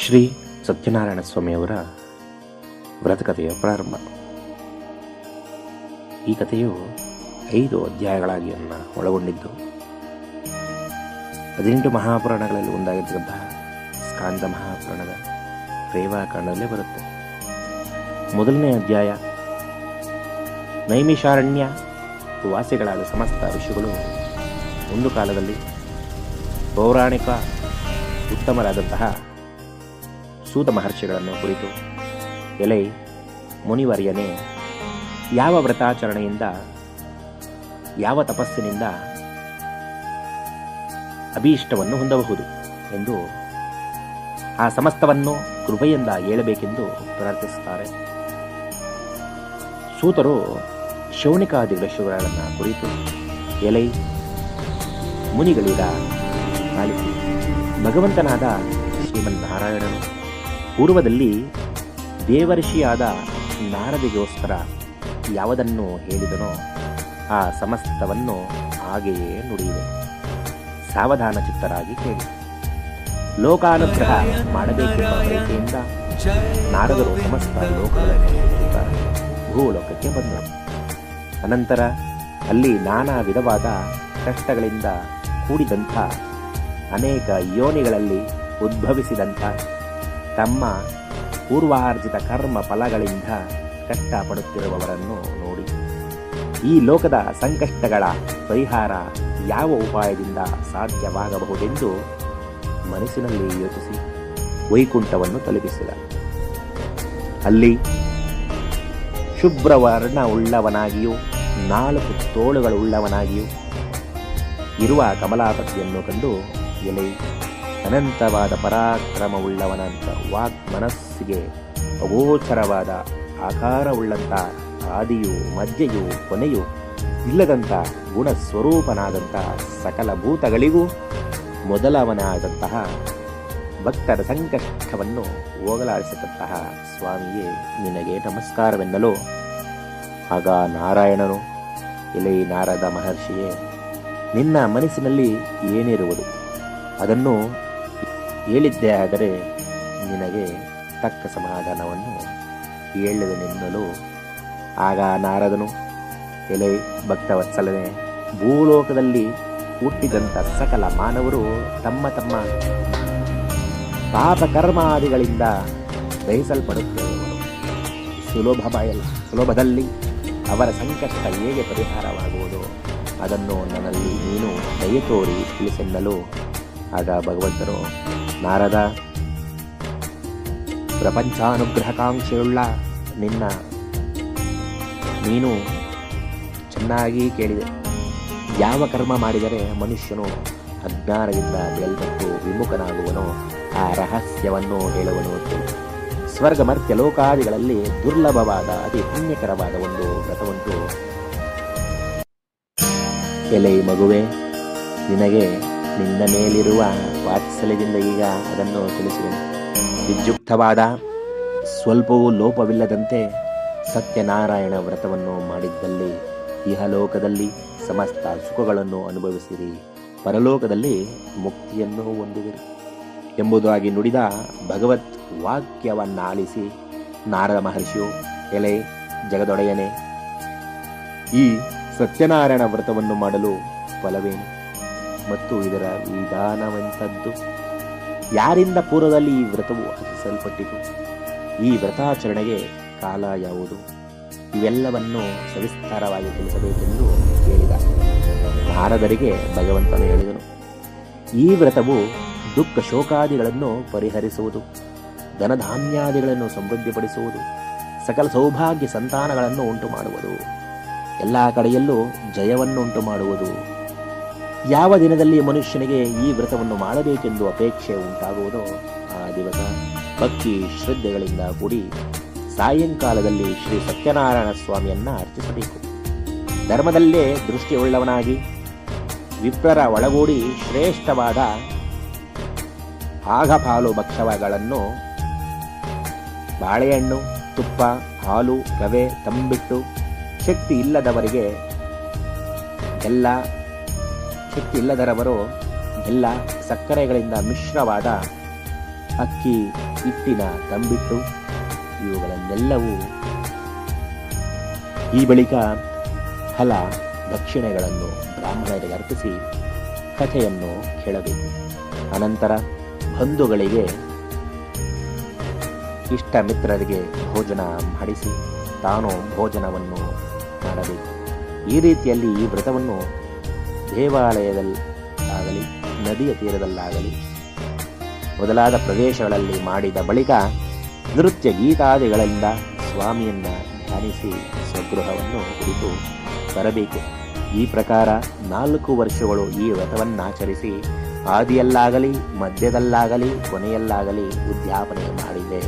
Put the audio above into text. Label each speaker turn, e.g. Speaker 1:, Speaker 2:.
Speaker 1: ಶ್ರೀ ಸತ್ಯನಾರಾಯಣ ಸ್ವಾಮಿಯವರ ವ್ರತಕಥೆಯ ಪ್ರಾರಂಭ. ಈ ಕಥೆಯು 5 ಅಧ್ಯಾಯಗಳಾಗಿ ಒಳಗೊಂಡಿದ್ದು 18 ಮಹಾಪುರಾಣಗಳಲ್ಲಿ ಒಂದಾಗಿರ್ತಕ್ಕಂತಹ ಸ್ಕಾಂದ ಮಹಾಪುರಾಣದ ರೇವಾಕಾಂಡದಲ್ಲೇ ಬರುತ್ತೆ. ಮೊದಲನೇ ಅಧ್ಯಾಯ, ನೈಮಿಷಾರಣ್ಯ ವಾಸಿಗಳಾದ ಸಮಸ್ತ ಋಷಿಗಳು ಒಂದು ಕಾಲದಲ್ಲಿ ಪೌರಾಣಿಕ ಉತ್ತಮರಾದಂತಹ ಸೂತ ಮಹರ್ಷಿಗಳನ್ನು ಕುರಿತು, ಎಲೈ ಮುನಿವರ್ಯನೇ, ಯಾವ ವ್ರತಾಚರಣೆಯಿಂದ, ಯಾವ ತಪಸ್ಸಿನಿಂದ ಅಭೀಷ್ಟವನ್ನು ಹೊಂದಬಹುದು ಎಂದು ಆ ಸಮಸ್ತವನ್ನು ಕೃಪೆಯಿಂದ ಹೇಳಬೇಕೆಂದು ಪ್ರಾರ್ಥಿಸುತ್ತಾರೆ. ಸೂತರು ಶೌನಿಕಾದಿ ಋಷಿಗಳನ್ನು ಕುರಿತು, ಎಲೈ ಮುನಿಗಳಿರ ಆಲಿಸಿ, ಭಗವಂತನಾದ ಶ್ರೀಮನ್ನಾರಾಯಣನು ಪೂರ್ವದಲ್ಲಿ ದೇವರ್ಷಿಯಾದ ನಾರದಿಗೋಸ್ಕರ ಯಾವುದನ್ನು ಹೇಳಿದನೋ ಆ ಸಮಸ್ತವನ್ನು ಹಾಗೆಯೇ ನುಡಿಯಿದೆ. ಸಾವಧಾನ ಚಿತ್ತರಾಗಿ ಕೇಳಿ. ಲೋಕಾನುಗ್ರಹ ಮಾಡಬೇಕೆಂಬ ಬಯಕೆಯಿಂದ ನಾರದರು ಸಮಸ್ತ ಲೋಕಗಳನ್ನು ಸುತ್ತ ಭೂಲೋಕಕ್ಕೆ ಬಂದರು. ಅನಂತರ ಅಲ್ಲಿ ನಾನಾ ವಿಧವಾದ ಕಷ್ಟಗಳಿಂದ ಕೂಡಿದಂಥ ಅನೇಕ ಯೋನಿಗಳಲ್ಲಿ ಉದ್ಭವಿಸಿದಂಥ ತಮ್ಮ ಪೂರ್ವಾರ್ಜಿತ ಕರ್ಮ ಫಲಗಳಿಂದ ಕಷ್ಟಪಡುತ್ತಿರುವವರನ್ನು ನೋಡಿ, ಈ ಲೋಕದ ಸಂಕಷ್ಟಗಳ ಪರಿಹಾರ ಯಾವ ಉಪಾಯದಿಂದ ಸಾಧ್ಯವಾಗಬಹುದೆಂದು ಮನಸ್ಸಿನಲ್ಲಿ ಯೋಚಿಸಿ ವೈಕುಂಠವನ್ನು ತಲುಪಿಸಿದ. ಅಲ್ಲಿ ಶುಭ್ರವರ್ಣ ಉಳ್ಳವನಾಗಿಯೂ 4 ತೋಳುಗಳುಳ್ಳವನಾಗಿಯೂ ಇರುವ ಕಮಲಾಪತಿಯನ್ನು ಕಂಡು, ಎಲೆ ಅನಂತವಾದ ಪರಾಕ್ರಮವುಳ್ಳವನಂತ ವಾಕ್ ಮನಸ್ಸಿಗೆ ಅಗೋಚರವಾದ ಆಕಾರವುಳ್ಳಂಥ ಆದಿಯು ಮಧ್ಯೆಯು ಕೊನೆಯು ಇಲ್ಲದಂಥ ಗುಣಸ್ವರೂಪನಾದಂಥ ಸಕಲ ಭೂತಗಳಿಗೂ ಮೊದಲವನಾದಂತಹ ಭಕ್ತರ ಸಂಕಷ್ಟವನ್ನು ಹೋಗಲಾಡಿಸತಕ್ಕಂತಹ ಸ್ವಾಮಿಯೇ ನಿನಗೆ ನಮಸ್ಕಾರವೆನ್ನಲು, ಆಗ ನಾರಾಯಣನು, ಎಲೆ ನಾರದ ಮಹರ್ಷಿಯೇ, ನಿನ್ನ ಮನಸ್ಸಿನಲ್ಲಿ ಏನಿರುವುದು ಅದನ್ನು ಹೇಳಿದ್ದೇ ಆದರೆ ನಿನಗೆ ತಕ್ಕ ಸಮಾಧಾನವನ್ನು ಹೇಳುವೆನೆನ್ನಲು, ಆಗ ನಾರದನು, ಎಲೆ ಭಕ್ತವತ್ಸಲನೆ, ಭೂಲೋಕದಲ್ಲಿ ಹುಟ್ಟಿದಂಥ ಸಕಲ ಮಾನವರು ತಮ್ಮ ತಮ್ಮ ಪಾಪಕರ್ಮಾದಿಗಳಿಂದ ದಹಿಸಲ್ಪಡುತ್ತಿರುವರು. ಸುಲಭದಲ್ಲಿ ಅವರ ಸಂಕಷ್ಟ ಹೇಗೆ ಪರಿಹಾರವಾಗುವುದು ಅದನ್ನು ನನ್ನಲ್ಲಿ ನೀನು ದಯ ತೋರಿ ತಿಳಿಸೆನ್ನಲು, ಆಗ ಭಗವಂತನು, ನಾರದ, ಪ್ರಪಂಚಾನುಗ್ರಹಕಾಂಕ್ಷೆಯುಳ್ಳ ನೀನು ಚೆನ್ನಾಗಿ ಕೇಳಿದೆ. ಯಾವ ಕರ್ಮ ಮಾಡಿದರೆ ಮನುಷ್ಯನು ಅಜ್ಞಾನದಿಂದ ಬೇಲ್ಪಟ್ಟು ವಿಮುಖನಾಗುವನೋ ಆ ರಹಸ್ಯವನ್ನು ಹೇಳುವನು. ಸ್ವರ್ಗ ಮರ್ತ್ಯ ಲೋಕಾದಿಗಳಲ್ಲಿ ದುರ್ಲಭವಾದ ಅತಿ ಪುಣ್ಯಕರವಾದ ಒಂದು ವ್ರತವುಂಟು. ಎಲೆ ಮಗುವೆ, ನಿನಗೆ ನಿನ್ನ ಮೇಲಿರುವ ವಾತ್ಸಲ್ಯದಿಂದ ಈಗ ಅದನ್ನು ತಿಳಿಸುವೆನು. ವಿದ್ಯುಕ್ತವಾದ ಸ್ವಲ್ಪವೂ ಲೋಪವಿಲ್ಲದಂತೆ ಸತ್ಯನಾರಾಯಣ ವ್ರತವನ್ನು ಮಾಡಿದ್ದಲ್ಲಿ ಇಹಲೋಕದಲ್ಲಿ ಸಮಸ್ತ ಸುಖಗಳನ್ನು ಅನುಭವಿಸಿರಿ, ಪರಲೋಕದಲ್ಲಿ ಮುಕ್ತಿಯನ್ನು ಹೊಂದುವಿರಿ ಎಂಬುದಾಗಿ ನುಡಿದ ಭಗವತ್ ವಾಕ್ಯವನ್ನಾಲಿಸಿ ನಾರದ ಮಹರ್ಷಿಯು, ಎಲೆ ಜಗದೊಡೆಯನೆ, ಈ ಸತ್ಯನಾರಾಯಣ ವ್ರತವನ್ನು ಮಾಡಲು ಫಲವೇನು ಮತ್ತು ಇದರ ವಿಧಾನವೆಂಥದ್ದು? ಯಾರಿಂದ ಪೂರ್ವದಲ್ಲಿ ಈ ವ್ರತವು ಆಚರಿಸಲ್ಪಟ್ಟಿತು? ಈ ವ್ರತಾಚರಣೆಗೆ ಕಾಲ ಯಾವುದು? ಇವೆಲ್ಲವನ್ನು ಸವಿಸ್ತಾರವಾಗಿ ತಿಳಿಸಬೇಕೆಂದು ಹೇಳಿದ. ನಾರದರಿಗೆ ಭಗವಂತನು ಹೇಳಿದನು, ಈ ವ್ರತವು ದುಃಖ ಶೋಕಾದಿಗಳನ್ನು ಪರಿಹರಿಸುವುದು, ಧನಧಾನ್ಯಾದಿಗಳನ್ನು ಸಮೃದ್ಧಿಪಡಿಸುವುದು, ಸಕಲ ಸೌಭಾಗ್ಯ ಸಂತಾನಗಳನ್ನು ಉಂಟು ಮಾಡುವುದು, ಎಲ್ಲ ಕಡೆಯಲ್ಲೂ ಜಯವನ್ನು ಉಂಟು ಮಾಡುವುದು. ಯಾವ ದಿನದಲ್ಲಿ ಮನುಷ್ಯನಿಗೆ ಈ ವ್ರತವನ್ನು ಮಾಡಬೇಕೆಂದು ಅಪೇಕ್ಷೆ ಉಂಟಾಗುವುದೋ ಆ ದಿವಸ ಭಕ್ತಿ ಶ್ರದ್ಧೆಗಳಿಂದ ಕೂಡಿ ಸಾಯಂಕಾಲದಲ್ಲಿ ಶ್ರೀ ಸತ್ಯನಾರಾಯಣ ಸ್ವಾಮಿಯನ್ನ ಅರ್ಚಿಸಬೇಕು. ಧರ್ಮದಲ್ಲೇ ದೃಷ್ಟಿಯುಳ್ಳವನಾಗಿ ವಿಪ್ರರ ಒಳಗೂಡಿ ಶ್ರೇಷ್ಠವಾದ ಆಗಪಾಲು ಭಕ್ಷಗಳನ್ನು, ಬಾಳೆಹಣ್ಣು, ತುಪ್ಪ, ಹಾಲು, ರವೆ, ತಂಬಿಟ್ಟು, ಶಕ್ತಿ ಇಲ್ಲದರವರು ಎಲ್ಲ ಸಕ್ಕರೆಗಳಿಂದ ಮಿಶ್ರವಾದ ಅಕ್ಕಿ ಹಿಟ್ಟಿನ ತಂಬಿಟ್ಟು ಇವುಗಳನ್ನೆಲ್ಲವೂ ಈ ಬಳಿಕ ಫಲ ದಕ್ಷಿಣೆಗಳನ್ನು ಬ್ರಾಹ್ಮಣರಿಗೆ ಅರ್ಪಿಸಿ ಕಥೆಯನ್ನು ಕೇಳಬೇಕು. ಅನಂತರ ಬಂಧುಗಳಿಗೆ ಇಷ್ಟ ಮಿತ್ರರಿಗೆ ಭೋಜನ ಮಾಡಿಸಿ ತಾನು ಭೋಜನವನ್ನು ಮಾಡಬೇಕು. ಈ ರೀತಿಯಲ್ಲಿ ಈ ವ್ರತವನ್ನು ದೇವಾಲಯದಲ್ಲಾಗಲಿ ನದಿಯ ತೀರದಲ್ಲಾಗಲಿ ಮೊದಲಾದ ಪ್ರದೇಶಗಳಲ್ಲಿ ಮಾಡಿದ ಬಳಿಕ ನೃತ್ಯ ಗೀತಾದಿಗಳಿಂದ ಸ್ವಾಮಿಯನ್ನ ಧ್ಯಾನಿಸಿ ಸ್ವಗೃಹವನ್ನು ಕುರಿತು ಬರಬೇಕು. ಈ ಪ್ರಕಾರ 4 ವರ್ಷಗಳು ಈ ವ್ರತವನ್ನಾಚರಿಸಿ ಆದಿಯಲ್ಲಾಗಲಿ ಮಧ್ಯದಲ್ಲಾಗಲಿ ಕೊನೆಯಲ್ಲಾಗಲಿ ಉದ್ಯಾಪನೆ ಮಾಡಿದೆ.